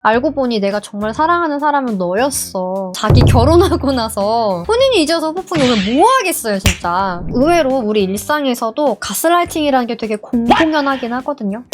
알고 보니 내가 정말 사랑하는 사람은 너였어. 자기 결혼하고 나서 본인이 잊어서 폭풍이 오면 뭐 하겠어요, 진짜. 의외로 우리 일상에서도 가스라이팅이라는 게 되게 공공연하긴 하거든요.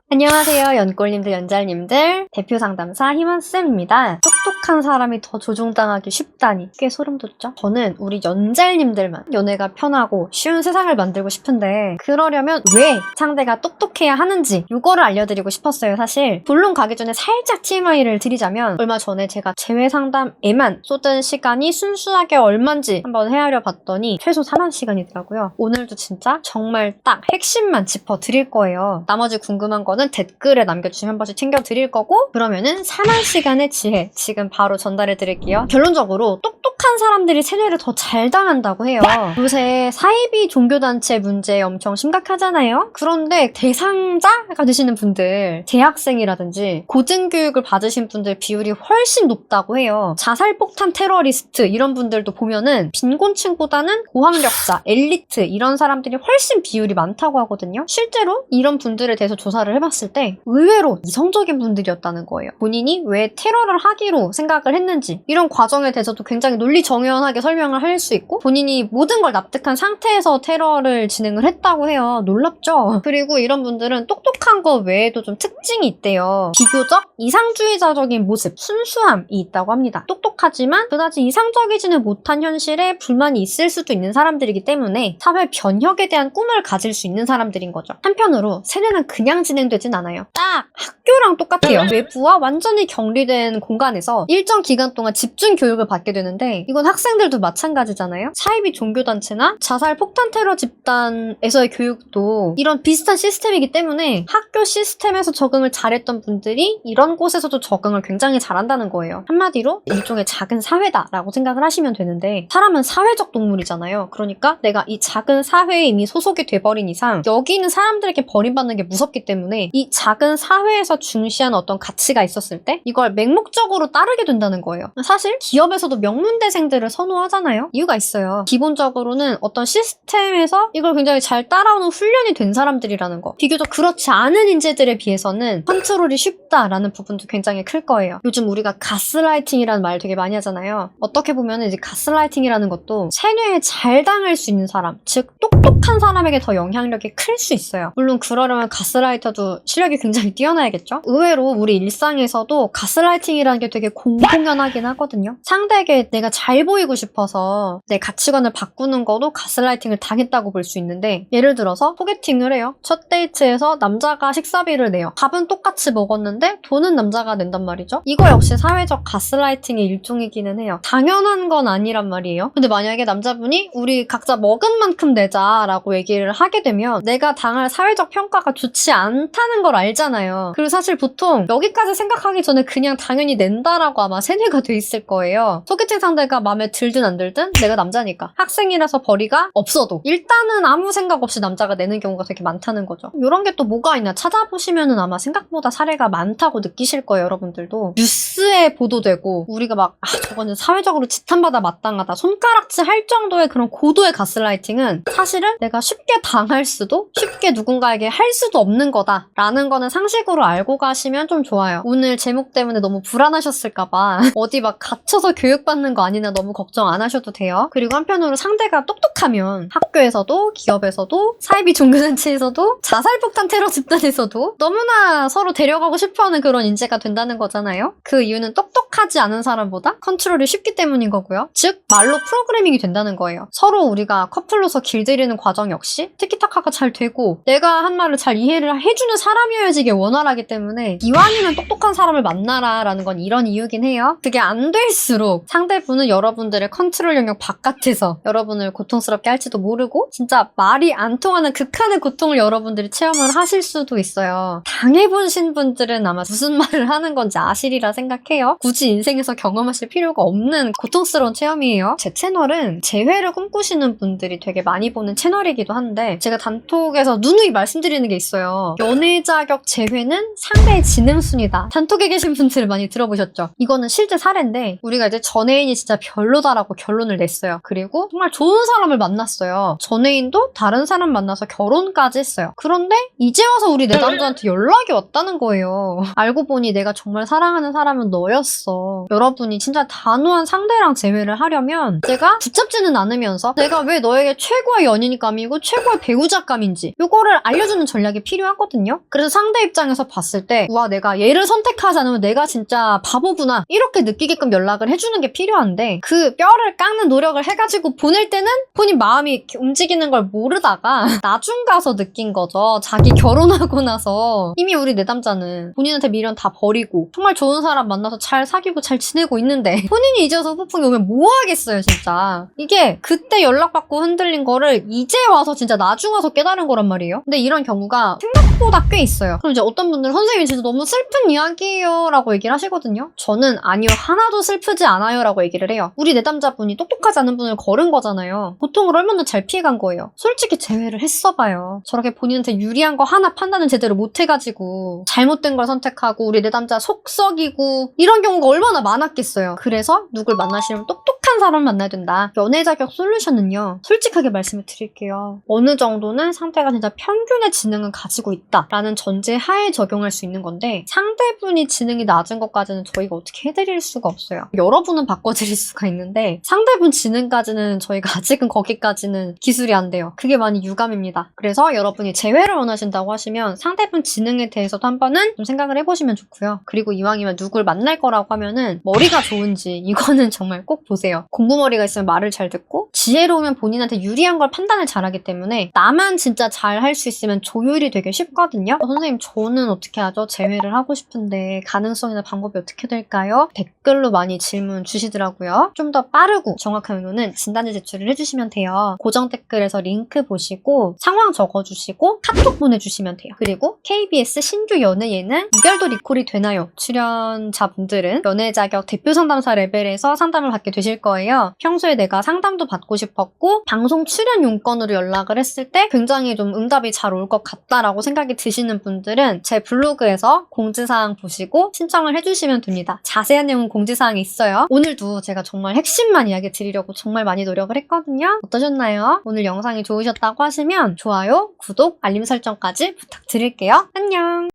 안녕하세요, 연꼴님들, 연잘님들. 대표 상담사 희만쌤입니다. 똑똑한 사람이 더 조종당하기 쉽다니 꽤 소름 돋죠? 저는 우리 연잘님들만 연애가 편하고 쉬운 세상을 만들고 싶은데 그러려면 왜 상대가 똑똑해야 하는지 이거를 알려드리고 싶었어요, 사실. 본론 가기 전에 살짝 TMI를 드리자면 얼마 전에 제가 재회 상담에만 쏟은 시간이 순수하게 얼만지 한번 헤아려 봤더니 최소 4만 시간이더라고요. 오늘도 진짜 정말 딱 핵심만 짚어드릴 거예요. 나머지 궁금한 거는 댓글에 남겨주시면 한 번씩 챙겨드릴 거고, 그러면은 4만 시간의 지혜 지금 바로 전달해 드릴게요. 결론적으로 똑똑한 사람들이 세뇌를 더 잘 당한다고 해요. 요새 사이비 종교단체 문제 엄청 심각하잖아요. 그런데 대상자가 되시는 분들, 대학생이라든지 고등교육을 받으신 분들 비율이 훨씬 높다고 해요. 자살폭탄 테러리스트 이런 분들도 보면은 빈곤층보다는 고학력자, 엘리트 이런 사람들이 훨씬 비율이 많다고 하거든요. 실제로 이런 분들에 대해서 조사를 해봤을 때 의외로 이성적인 분들이었다는 거예요. 본인이 왜 테러를 하기로 생각을 했는지 이런 과정에 대해서도 굉장히 논리정연하게 설명을 할 수 있고, 본인이 모든 걸 납득한 상태에서 테러를 진행을 했다고 해요. 놀랍죠? 그리고 이런 분들은 똑똑한 거 외에도 좀 특징이 있대요. 비교적 이상주의자적인 모습, 순수함이 있다고 합니다. 똑똑하지만 그다지 이상적이지는 못한 현실에 불만이 있을 수도 있는 사람들이기 때문에 사회 변혁에 대한 꿈을 가질 수 있는 사람들인 거죠. 한편으로 세뇌는 그냥 진행되진 않아요. 딱 학교랑 똑같아요. 외부와 완전히 격리된 공간에서 일정 기간 동안 집중 교육을 받게 되는데, 이건 학생들도 마찬가지잖아요. 사이비 종교단체나 자살 폭탄 테러 집단에서의 교육도 이런 비슷한 시스템이기 때문에 학교 시스템에서 적응을 잘했던 분들이 이런 곳에서도 적응을 굉장히 잘한다는 거예요. 한마디로 일종의 작은 사회다라고 생각을 하시면 되는데, 사람은 사회적 동물이잖아요. 그러니까 내가 이 작은 사회에 이미 소속이 돼버린 이상 여기 있는 사람들에게 버림받는 게 무섭기 때문에 이 작은 사회에서 중시하는 어떤 가치가 있었을 때 이걸 맹목적으로 따르게 된다는 거예요. 사실 기업에서도 명문대생들을 선호하잖아요. 이유가 있어요. 기본적으로는 어떤 시스템에서 이걸 굉장히 잘 따라오는 훈련이 된 사람들이라는 거. 비교적 그렇지 않은 인재들에 비해서는 컨트롤이 쉽다라는 부분도 굉장히 클 거예요. 요즘 우리가 가스라이팅이라는 말 되게 많이 하잖아요. 어떻게 보면 이제 가스라이팅이라는 것도 세뇌에 잘 당할 수 있는 사람, 즉 똑똑한 사람에게 더 영향력이 클 수 있어요. 물론 그러려면 가스라이터도 실력이 굉장히 뛰어나야겠죠? 의외로 우리 일상에서도 가스라이팅이라는 게 되게 공공연하긴 하거든요. 상대에게 내가 잘 보이고 싶어서 내 가치관을 바꾸는 것도 가스라이팅을 당했다고 볼 수 있는데, 예를 들어서 소개팅을 해요. 첫 데이트에서 남자가 식사비를 내요. 밥은 똑같이 먹었는데 돈은 남자가 낸단 말이죠. 이거 역시 사회적 가스라이팅의 일종이기는 해요. 당연한 건 아니란 말이에요. 근데 만약에 남자분이 우리 각자 먹은 만큼 내자라고 얘기를 하게 되면 내가 당할 사회적 평가가 좋지 않다는 걸 알잖아요. 그리고 사실 보통 여기까지 생각하기 전에 그냥 당연히 낸다라고 아마 세뇌가 돼 있을 거예요. 소개팅 상대가 마음에 들든 안 들든 내가 남자니까, 학생이라서 벌이가 없어도 일단은 아무 생각 없이 남자가 내는 경우가 되게 많다는 거죠. 이런 게 또 뭐가 있나 찾아보시면은 아마 생각보다 사례가 많다고 느끼실 거예요. 여러분들도 뉴스에 보도되고 우리가 막 저거는 사회적으로 지탄받아 마땅하다 손가락질 할 정도의 그런 고도의 가스라이팅은 사실은 내가 쉽게 당할 수도, 쉽게 누군가에게 할 수도 없는 거다라는 거는 상식으로 알고 가시면 좀 좋아요. 오늘 제목 때문에 너무 불안하셨을까봐 어디 막 갇혀서 교육받는 거 아니나 너무 걱정 안 하셔도 돼요. 그리고 한편으로 상대가 똑똑하면 학교에서도, 기업에서도, 사이비 종교단체에서도, 자살폭탄 테러 집단에서도 너무나 서로 데려가고 싶어하는 그런 인재가 된다는 거잖아요. 그 이유는 똑똑하지 않은 사람보다 컨트롤이 쉽기 때문인 거고요. 즉 말로 프로그래밍이 된다는 거예요. 서로 우리가 커플로서 길들이는 과정 역시 티키타카가 잘 되고 내가 한 말을 잘 이해를 해주는 사람이어야지 이게 원활하기 때문에 이왕이면 똑똑한 사람을 만나라 라는 건 이런 이유긴 해요. 그게 안 될수록 상대분은 여러분들의 컨트롤 영역 바깥에서 여러분을 고통스럽게 할지도 모르고 진짜 말이 안 통하는 극한의 고통을 여러분들이 체험을 하실 수도 있어요. 당해보신 분들은 아마 무슨 말을 하는 건지 아시리라 생각해요. 굳이 인생에서 경험하실 필요가 없는 고통스러운 체험이에요. 제 채널은 재회를 꿈꾸시는 분들이 되게 많이 보는 채널이기도 한데, 제가 단톡에서 누누이 말씀드리는 게 있어요. 연애 자격 재회는 상대의 지능순이다. 단톡에 계신 분들 많이 들어보셨죠? 이거는 실제 사례인데, 우리가 이제 전애인이 진짜 별로다라고 결론을 냈어요. 그리고 정말 좋은 사람을 만났어요. 전애인도 다른 사람 만나서 결혼까지 했어요. 그런데 이제 와서 우리 내담자한테 연락이 왔다는 거예요. 알고 보니 내가 정말 사랑하는 사람은 너였어. 여러분이 진짜 단호한 상대랑 재회를 하려면 제가 붙잡지는 않으면서 내가 왜 너에게 최고의 연인감이고 최고의 배우자감인지 이거를 알려주는 전략이 필요하거든요. 그래서 상대 입장에서 봤을 때 우와 내가 얘를 선택하지 않으면 내가 진짜 바보구나 이렇게 느끼게끔 연락을 해주는 게 필요한데 그 뼈를 깎는 노력을 해가지고 보낼 때는 본인 마음이 이렇게 움직이는 걸 모르다가 나중 가서 느낀 거죠. 자기 결혼하고 나서 이미 우리 내담자는 본인한테 미련 다 버리고 정말 좋은 사람 만나서 잘 사귀고 잘 지내고 있는데 본인이 이제 와서 후폭풍이 오면 뭐 하겠어요 진짜. 이게 그때 연락받고 흔들린 거를 이제 와서 진짜 나중 와서 깨달은 거란 말이에요. 근데 이런 경우가 생각보다 꽤 있어요. 그럼 이제 어떤 분들은 선생님이 진짜 너무 슬픈 이야기예요 라고 얘기를 하시거든요. 저는 아니요 하나도 슬프지 않아요 라고 얘기를 해요. 우리 내담자분이 똑똑하지 않은 분을 걸은 거잖아요. 고통을 얼마나 잘 피해간 거예요. 솔직히 재회를 했어봐요. 저렇게 본인한테 유리한 거 하나 판단을 제대로 못해가지고 잘못된 걸 선택하고 우리 내담자 속 썩이고 이런 경우가 얼마나 많았겠어요. 그래서 누굴 만나시려면 똑똑한 사람 만나야 된다. 연애 자격 솔루션은요. 솔직하게 말씀을 드릴게요. 어느 정도는 상대가 진짜 평균의 지능은 가지고 있다라는 전제 하에 적용할 수 있는 건데 상대분이 지능이 낮은 것까지는 저희가 어떻게 해드릴 수가 없어요. 여러분은 바꿔드릴 수가 있는데 상대분 지능까지는 저희가 아직은 거기까지는 기술이 안 돼요. 그게 많이 유감입니다. 그래서 여러분이 재회를 원하신다고 하시면 상대분 지능에 대해서도 한 번은 좀 생각을 해보시면 좋고요. 그리고 이왕이면 누굴 만날 거라고 하면은 머리가 좋은지 이거는 정말 꼭 보세요. 공부머리가 있으면 말을 잘 듣고 지혜로우면 본인한테 유리한 걸 판단을 잘하기 때문에 나만 진짜 잘 할 수 있으면 조율이 되게 쉽거든요. 선생님 저는 어떻게 하죠? 재회를 하고 싶은데 가능성이나 방법이 어떻게 될까요? 댓글로 많이 질문 주시더라고요. 좀 더 빠르고 정확한 의견은 진단지 제출을 해주시면 돼요. 고정 댓글에서 링크 보시고 상황 적어주시고 카톡 보내주시면 돼요. 그리고 KBS 신규 연애 예능 이별도 리콜이 되나요? 출연자분들은 연애 자격 대표 상담사 레벨에서 상담을 받게 되실 거예요. 평소에 내가 상담도 받고 싶었고 방송 출연 용건으로 연락을 했을 때 굉장히 좀 응답이 잘 올 것 같다라고 생각이 드시는 분들은 제 블로그에서 공지사항 보시고 신청을 해주시면 됩니다. 자세한 내용은 공지사항이 있어요. 오늘도 제가 정말 핵심만 이야기 드리려고 정말 많이 노력을 했거든요. 어떠셨나요? 오늘 영상이 좋으셨다고 하시면 좋아요, 구독, 알림 설정까지 부탁드릴게요. 안녕!